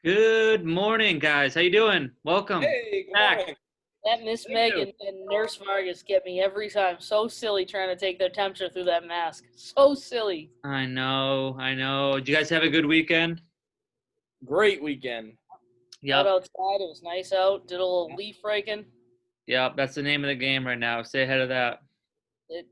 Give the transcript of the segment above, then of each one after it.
Good morning, guys. How you doing? Welcome Hey, good back. morning. That Miss Thank you. Megan and Nurse Vargas get me every time. So silly trying to take their temperature through that mask. So silly. I know, I know. Did you guys have a good weekend? Great weekend. Got Yep, outside. It was nice out. Did a little leaf raking. yep. That's the name of the game right now. Stay ahead of that. It,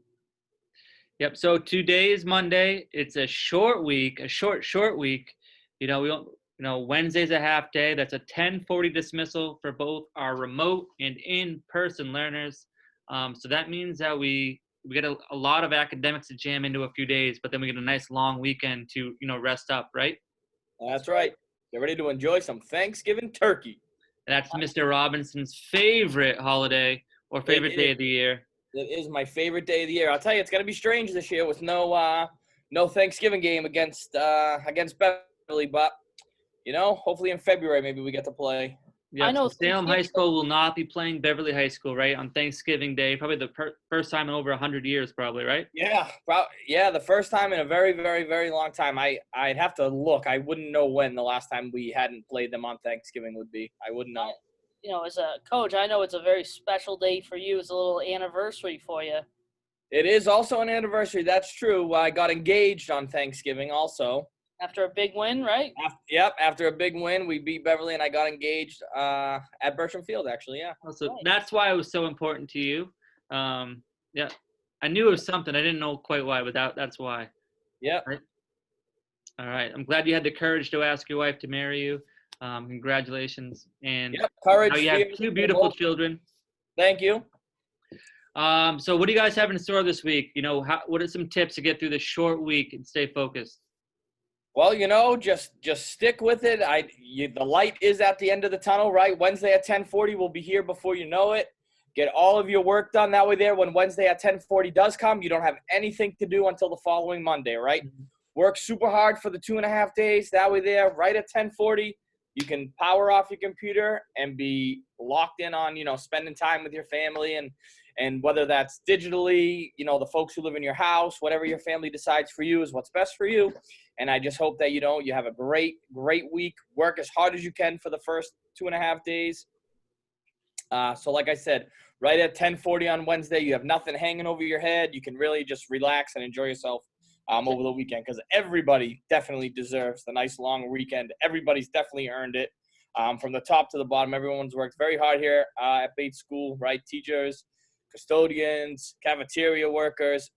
Yep. So today is Monday. It's a short week, a short week. We don't. Wednesday's a half day. That's a 10:40 dismissal for both our remote and in-person learners. So that means that we get a lot of academics to jam into a few days, but then we get a nice long weekend to rest up, right? That's right. Get ready to enjoy some Thanksgiving turkey. That's Mr. Robinson's favorite holiday or It favorite day is. of the year. It is my favorite day of the year. I'll tell you, it's gonna be strange this year with no Thanksgiving game against Beverly, but hopefully in February maybe we get to play. I Yep. So know Salem High Thanksgiving. School will not be playing Beverly High School, right, on Thanksgiving Day. Probably the first time in over 100 years, probably, right? Yeah, the first time in a very, very, very long time. I'd have to look. I wouldn't know when the last time we hadn't played them on Thanksgiving would be. I wouldn't know. As a coach, I know it's a very special day for you. It's a little anniversary for you. It is also an anniversary. That's true. I got engaged on Thanksgiving also. After a big win, right? After a big win, we beat Beverly and I got engaged at Bertram Field, actually, yeah. So Right. that's why it was so important to you. Yeah, I knew it was something. I didn't know quite why, but that's why. Yep. Right? All right. I'm glad you had the courage to ask your wife to marry you. Congratulations. And Yep. now Courage, you have fear. two beautiful children. Thank you. So what do you guys have in store this week? What are some tips to get through this short week and stay focused? Well, just stick with it. The light is at the end of the tunnel, right? Wednesday at 10:40 will be here before you know it. Get all of your work done that way there. When Wednesday at 10:40 does come, you don't have anything to do until the following Monday, right? Work super hard for the 2.5 days. That way there, right at 10:40, you can power off your computer and be locked in on, spending time with your family and whether that's digitally, the folks who live in your house, whatever your family decides for you is what's best for you. And I just hope that you have a great, great week. Work as hard as you can for the first 2.5 days. So like I said, right at 10:40 on Wednesday, you have nothing hanging over your head. You can really just relax and enjoy yourself over the weekend because everybody definitely deserves the nice long weekend. Everybody's definitely earned it. From the top to the bottom, everyone's worked very hard here at Bates School, right? Teachers, custodians, cafeteria workers,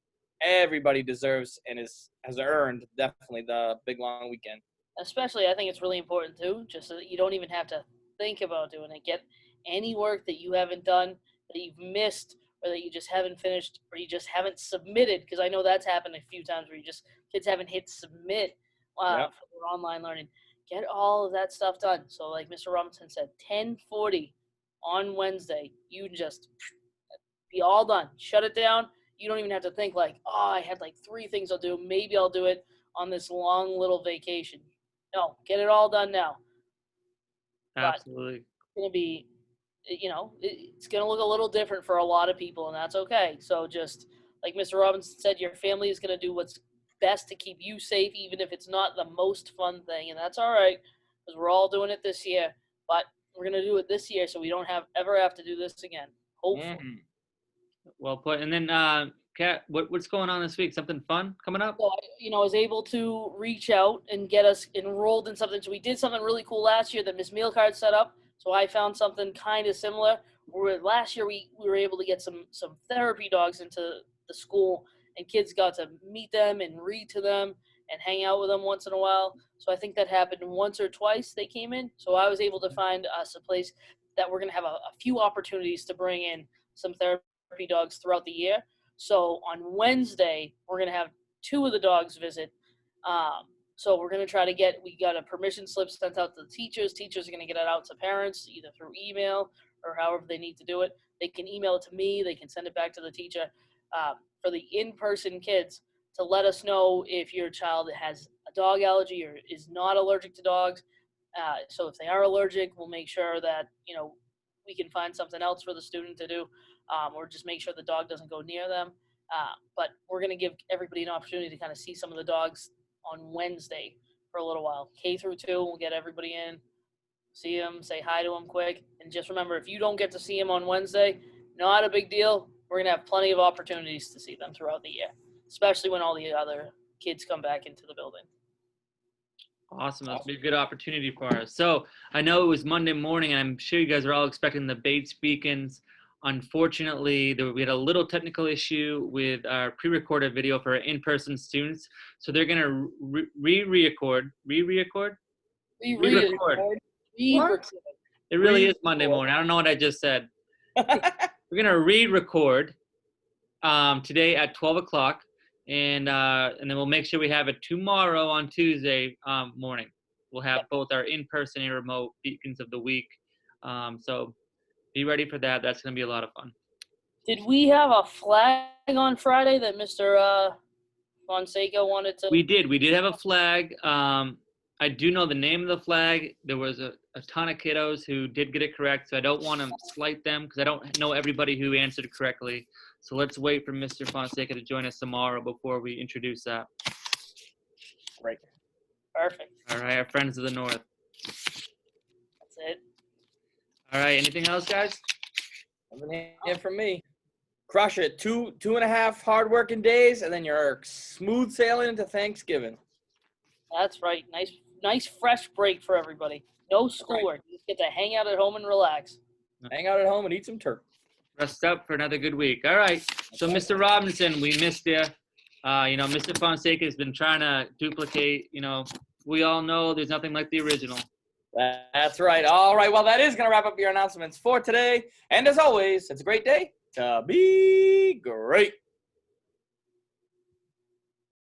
everybody deserves and has earned definitely the big long weekend. Especially, I think it's really important too, just so that you don't even have to think about doing it. Get any work that you haven't done, that you've missed, or that you just haven't finished, or you just haven't submitted. Because I know that's happened a few times where kids haven't hit submit Yeah. for their online learning. Get all of that stuff done. So, like Mr. Robinson said, 10:40 on Wednesday, you just be all done. Shut it down. You don't even have to think like, oh, I had like 3 things I'll do. Maybe I'll do it on this long little vacation. No, get it all done now. But Absolutely. it's going to be, it's going to look a little different for a lot of people, and that's okay. So just like Mr. Robinson said, your family is going to do what's best to keep you safe, even if it's not the most fun thing, and that's all right because we're all doing it this year. But we're going to do it this year so we don't ever have to do this again. Hopefully. Mm-hmm. Well put. And then, Kat, what's going on this week? Something fun coming up? So I was able to reach out and get us enrolled in something. So we did something really cool last year that Miss Mealcard set up. So I found something kind of similar. Where last year we were able to get some therapy dogs into the school, and kids got to meet them and read to them and hang out with them once in a while. So I think that happened once or twice they came in. So I was able to find us a place that we're going to have a few opportunities to bring in some therapy dogs throughout the year. So on Wednesday, we're going to have 2 of the dogs visit. So we're going to try to we got a permission slip sent out to the teachers. Teachers are going to get it out to parents, either through email or however they need to do it. They can email it to me. They can send it back to the teacher. For the in-person kids, to let us know if your child has a dog allergy or is not allergic to dogs. So if they are allergic, we'll make sure that, we can find something else for the student to do, or just make sure the dog doesn't go near them. But we're going to give everybody an opportunity to kind of see some of the dogs on Wednesday for a little while. K through 2, we'll get everybody in. see him, say hi to him quick, and just remember, if you don't get to see him on Wednesday, not a big deal. We're gonna have plenty of opportunities to see them throughout the year, especially when all the other kids come back into the building. Awesome. That'll be a good opportunity for us. So I know it was Monday morning, and I'm sure you guys are all expecting the Bates Beacons. Unfortunately, we had a little technical issue with our pre-recorded video for our in-person students. So they're going to re-record. Re-record? Re-record. It really is Monday morning. I don't know what I just said. We're going to re-record today at 12 o'clock. And then we'll make sure we have it tomorrow on Tuesday morning. We'll have both our in-person and remote Beacons of the week. So be ready for that. That's going to be a lot of fun. Did we have a flag on Friday that Mr. Fonseca wanted to? We did. We did have a flag. I do know the name of the flag. There was a ton of kiddos who did get it correct, so I don't want to slight them because I don't know everybody who answered correctly. So let's wait for Mr. Fonseca to join us tomorrow before we introduce that. Great. Perfect. All right, our friends of the North. That's it. All right, anything else, guys? Nothing here from me. Crush it. 2.5 hard-working days, and then you're smooth sailing into Thanksgiving. That's right. Nice fresh break for everybody. No schoolwork. You just get to hang out at home and relax. Hang out at home and eat some turkey. Rest up for another good week. All right. So, Mr. Robinson, we missed you. Mr. Fonseca has been trying to duplicate. We all know there's nothing like the original. That's right. All right. Well, that is going to wrap up your announcements for today. And as always, it's a great day to be great.